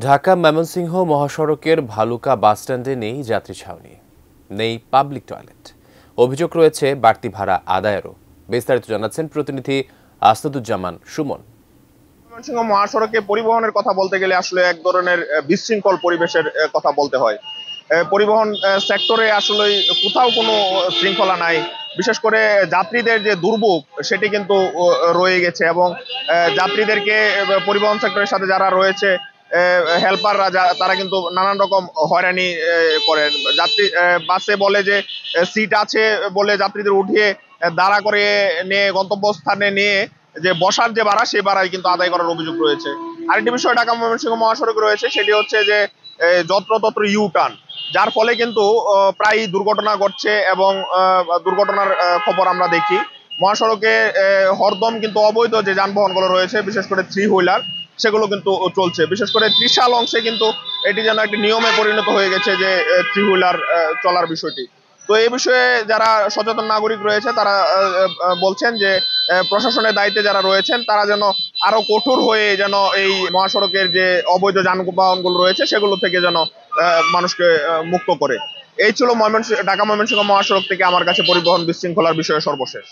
ঢাকা ময়মনসিংহ মহাসড়কের ভালুকা বাসস্ট্যান্ডে নেই যাত্রী ছাউনি, নেই পাবলিক টয়লেট। অভিযোগ রয়েছে বাড়তি ভাড়া আদায়েরও। বিস্তারিত জানাচ্ছেন প্রতিনিধি আসাদুজ্জামান সুমন। ময়মনসিংহ মহাসড়কে পরিবহনের কথা বলতে গেলে আসলে এক ধরনের বিশৃঙ্খল পরিবেশের কথা বলতে হয়। পরিবহন সেক্টরে আসলে কোথাও কোনো শৃঙ্খলা নাই। বিশেষ করে যাত্রীদের যে দুর্ভোগ সেটি কিন্তু রয়ে গেছে এবং যাত্রীদেরকে পরিবহন সেক্টরের সাথে যারা রয়েছে হেল্পাররা তারা কিন্তু নানান রকম হয়রানি করেন। যাত্রী বাসে বলে যে সিট আছে বলে যাত্রীদের উঠিয়ে দাঁড়া করে নিয়ে গন্তব্যস্থানে নিয়ে যে বসার যে ভাড়া সেই ভাড়াই কিন্তু আদায় করার অভিযোগ রয়েছে। আরেকটি বিষয় ঢাকা ময়মনসিংহ মহাসড়কে রয়েছে, সেটি হচ্ছে যে যত্রতত্র ইউ টার্ন, যার ফলে কিন্তু প্রায় দুর্ঘটনা ঘটছে এবং দুর্ঘটনার খবর আমরা দেখি। মহাসড়কে হরদম কিন্তু অবৈধ যে যানবাহনগুলো রয়েছে, বিশেষ করে থ্রি হুইলার, সেগুলো কিন্তু চলছে। বিশেষ করে ত্রিশাল অংশে কিন্তু এটি যেন একটি নিয়মে পরিণত হয়ে গেছে যে থ্রি হুইলার চলার বিষয়টি। তো এই বিষয়ে যারা সচেতন নাগরিক রয়েছে তারা বলছেন যে প্রশাসনের দায়িত্বে যারা রয়েছেন তারা যেন আরো কঠোর হয়ে যেন এই মহাসড়কের যে অবৈধ যানবাহনগুলো রয়েছে সেগুলো থেকে যেন মানুষকে মুক্ত করে। এই ছিল ঢাকা ময়মনসিংহ মহাসড়ক থেকে আমার কাছে পরিবহন বিশৃঙ্খলার বিষয়ে সর্বশেষ।